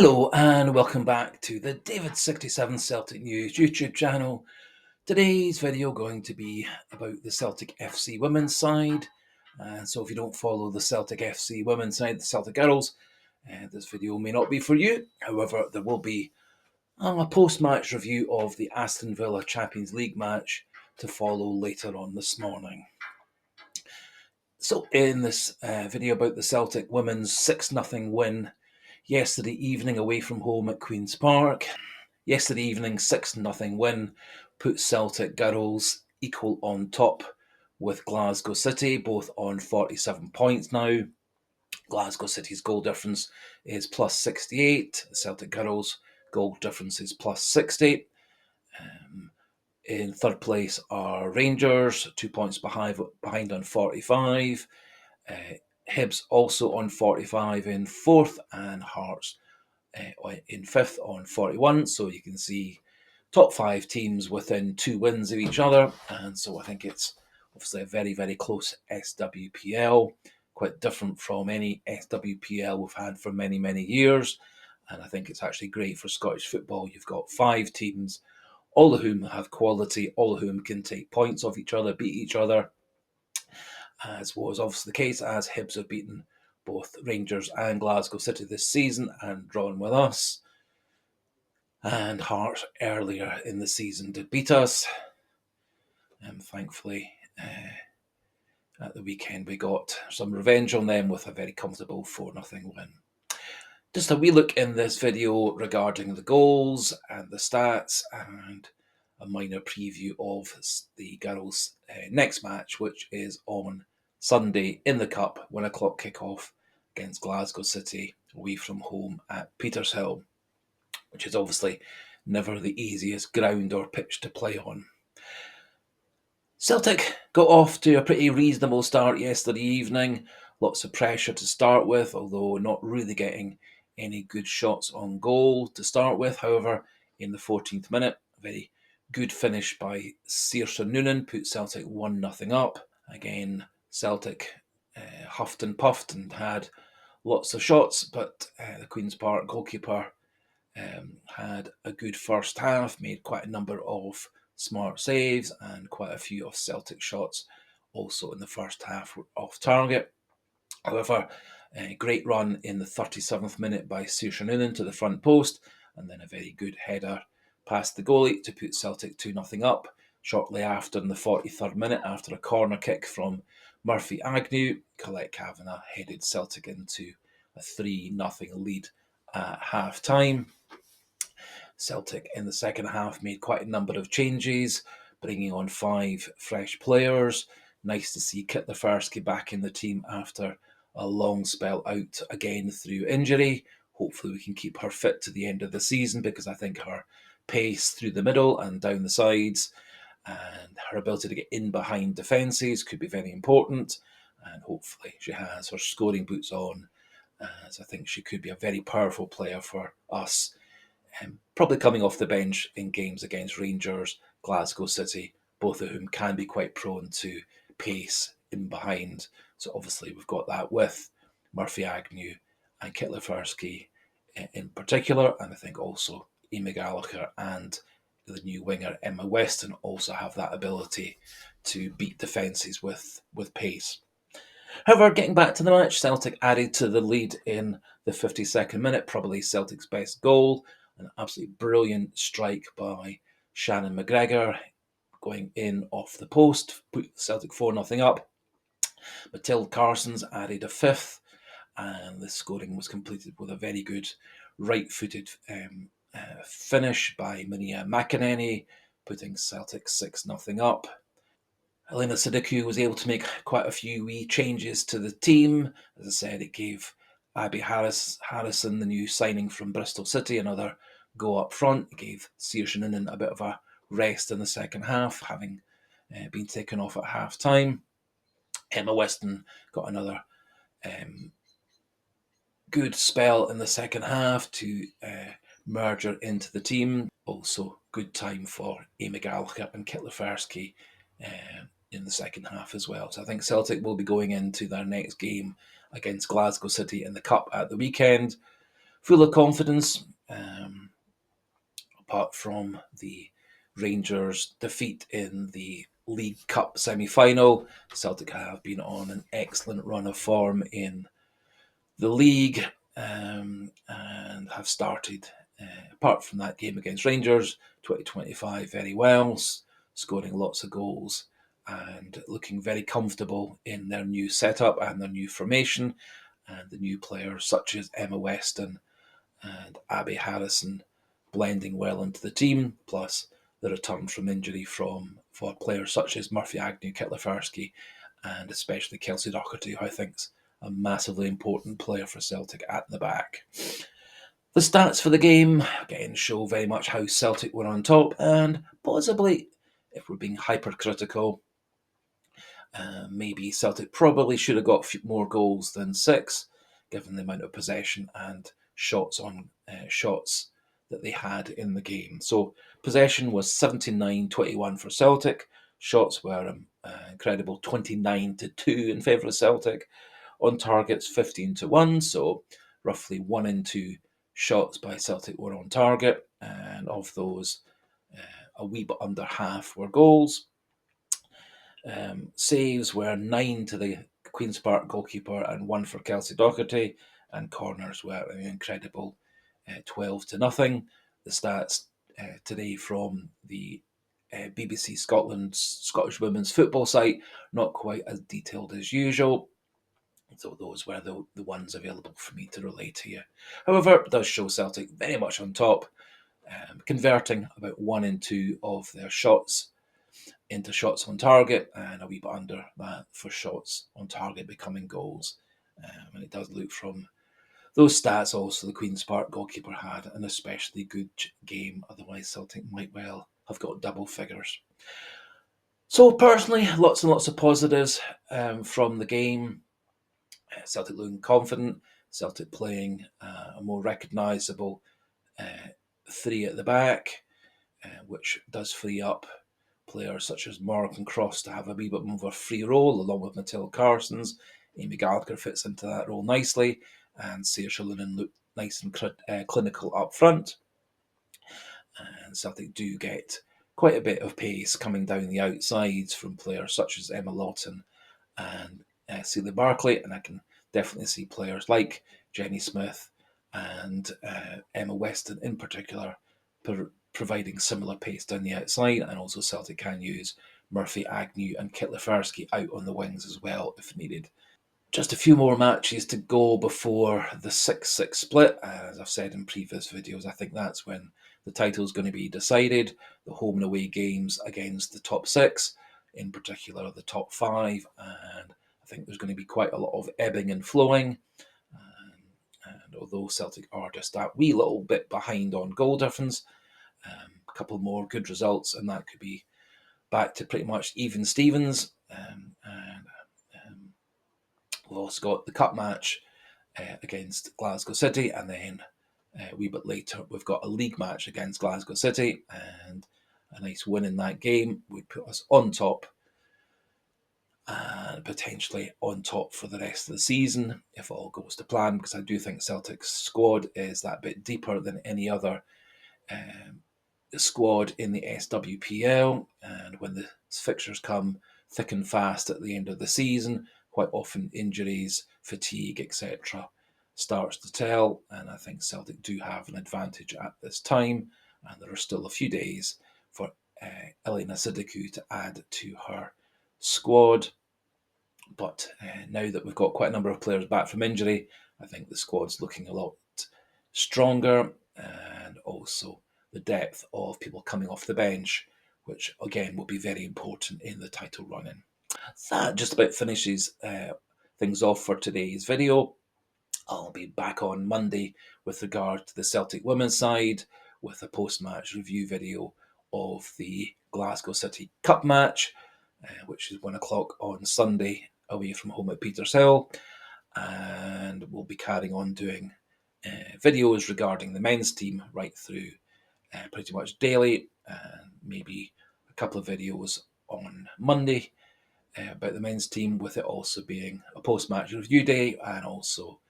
Hello and welcome back to the David67 Celtic News YouTube channel. Today's video going to be about the Celtic FC Women's side. So if you don't follow the Celtic FC Women's side, the Celtic Girls, this video may not be for you. However, there will be a post-match review of the Aston Villa Champions League match to follow later on this morning. So in this video about the Celtic Women's 6-0 win yesterday evening away from home at Queen's Park. Yesterday evening 6-0 win put Celtic Girls equal on top with Glasgow City, both on 47 points now. Glasgow City's goal difference is plus 68. The Celtic Girls' goal difference is plus 60. In third place are Rangers, 2 points behind on 45. Hibs also on 45 in fourth, and Hearts in fifth on 41. So you can see top five teams within 2 wins of each other. And so I think it's obviously a very, very close SWPL, quite different from any SWPL we've had for many, many years. And I think it's actually great for Scottish football. You've got 5 teams, all of whom have quality, all of whom can take points off each other, beat each other, as was obviously the case, as Hibs have beaten both Rangers and Glasgow City this season and drawn with us. And Hearts earlier in the season did beat us. Thankfully, at the weekend we got some revenge on them with a very comfortable 4-0 win. Just a wee look in this video regarding the goals and the stats, and a minor preview of the girls' next match, which is on Sunday in the Cup, 1 o'clock kickoff against Glasgow City, away from home at Petershill, which is obviously never the easiest ground or pitch to play on. Celtic got off to a pretty reasonable start yesterday evening. Lots of pressure to start with, although not really getting any good shots on goal to start with. However, in the 14th minute, a very good finish by Saoirse Noonan put Celtic 1-0 up. Again, Celtic huffed and puffed and had lots of shots, but the Queen's Park goalkeeper had a good first half, made quite a number of smart saves, and quite a few of Celtic shots also in the first half were off target. However, a great run in the 37th minute by Saoirse Noonan to the front post, and then a very good header past the goalie to put Celtic 2-0 up. Shortly after, in the 43rd minute, after a corner kick from Murphy Agnew, Colette Kavanagh headed Celtic into a 3-0 lead at half-time. Celtic in the second half made quite a number of changes, bringing on 5 fresh players. Nice to see Kit Lefersky back in the team after a long spell out again through injury. Hopefully we can keep her fit to the end of the season, because I think her pace through the middle and down the sides and her ability to get in behind defences could be very important. And hopefully she has her scoring boots on, as I think she could be a very powerful player for us. Probably coming off the bench in games against Rangers, Glasgow City, both of whom can be quite prone to pace in behind. So obviously we've got that with Murphy Agnew and Kit Lefersky in particular, and I think also Amy Gallagher and the new winger Emma Weston also have that ability to beat defences with pace. However, getting back to the match, Celtic added to the lead in the 52nd minute, probably Celtic's best goal, an absolutely brilliant strike by Shannon McGregor going in off the post, put Celtic 4-0 up. Matilda Carsons added a 5th, and the scoring was completed with a very good right-footed finish by Mania McInerney, putting Celtic 6-0 up. Elena Sadiku was able to make quite a few wee changes to the team. As I said, it gave Abby Harrison, the new signing from Bristol City, another go up front. It gave Saoirse Noonan a bit of a rest in the second half, having been taken off at half-time. Emma Weston got another good spell in the second half to merge her into the team. Also, good time for Amy Gallagher and Kit Lefersky in the second half as well. So I think Celtic will be going into their next game against Glasgow City in the Cup at the weekend full of confidence. Apart from the Rangers' defeat in the League Cup semi-final, Celtic have been on an excellent run of form in the league, and have started, apart from that game against Rangers, 2025 very well, scoring lots of goals and looking very comfortable in their new setup and their new formation, and the new players such as Emma Weston and Abby Harrison blending well into the team, plus the return from injury for players such as Murphy Agnew, Kitlefersky, and especially Kelsey Doherty, who I think's a massively important player for Celtic at the back. The stats for the game, again, show very much how Celtic were on top, and possibly, if we're being hypercritical, maybe Celtic probably should have got a few more goals than 6, given the amount of possession and shots that they had in the game. So possession was 79-21 for Celtic. Shots were incredible 29-2 in favour of Celtic. On targets 15-1, so roughly 1 in 2 shots by Celtic were on target, and of those, a wee bit under half were goals. Saves were 9 to the Queen's Park goalkeeper and 1 for Kelsey Doherty, and corners were an incredible 12-0. The stats today from the BBC Scottish Women's Football site, not quite as detailed as usual. So those were the ones available for me to relay to you. However, it does show Celtic very much on top, converting about 1 in 2 of their shots into shots on target, and a wee bit under that for shots on target becoming goals. And it does look from those stats also the Queen's Park goalkeeper had an especially good game, otherwise Celtic might well have got double figures. So personally, lots and lots of positives from the game. Celtic looking confident, Celtic playing a more recognisable 3 at the back, which does free up players such as Morgan Cross to have a wee bit more of a free role, along with Matilda Carsons. Amy Gallagher fits into that role nicely, and Saoirse Lunan looked nice and clinical up front. And Celtic do get quite a bit of pace coming down the outsides from players such as Emma Lawton and Celia Barclay, and I can definitely see players like Jenny Smith and Emma Weston in particular providing similar pace down the outside, and also Celtic can use Murphy, Agnew and Kitlefersky out on the wings as well if needed. Just a few more matches to go before the 6-6 split. As I've said in previous videos, I think that's when the title is going to be decided. The home and away games against the top 6, in particular the top 5, and I think there's going to be quite a lot of ebbing and flowing. And although Celtic are just that wee little bit behind on goal difference, a couple more good results, and that could be back to pretty much even Stevens. We've also got the cup match against Glasgow City, and then a wee bit later we've got a league match against Glasgow City, and a nice win in that game would put us on top, and potentially on top for the rest of the season if all goes to plan, because I do think Celtic's squad is that bit deeper than any other squad in the SWPL, and when the fixtures come thick and fast at the end of the season, quite often injuries, fatigue, etc. starts to tell, and I think Celtic do have an advantage at this time, and there are still a few days for Elena Sidikou to add to her squad. But now that we've got quite a number of players back from injury, I think the squad's looking a lot stronger, and also the depth of people coming off the bench, which again will be very important in the title run-in. That just about finishes things off for today's video. I'll be back on Monday with regard to the Celtic women's side with a post-match review video of the Glasgow City Cup match, which is 1 o'clock on Sunday away from home at Petershill. And we'll be carrying on doing videos regarding the men's team right through pretty much daily, and maybe a couple of videos on Monday about the men's team, with it also being a post-match review day and also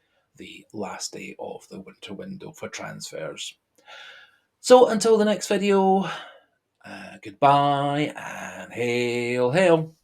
the last day of the winter window for transfers. So until the next video, goodbye and hail, hail.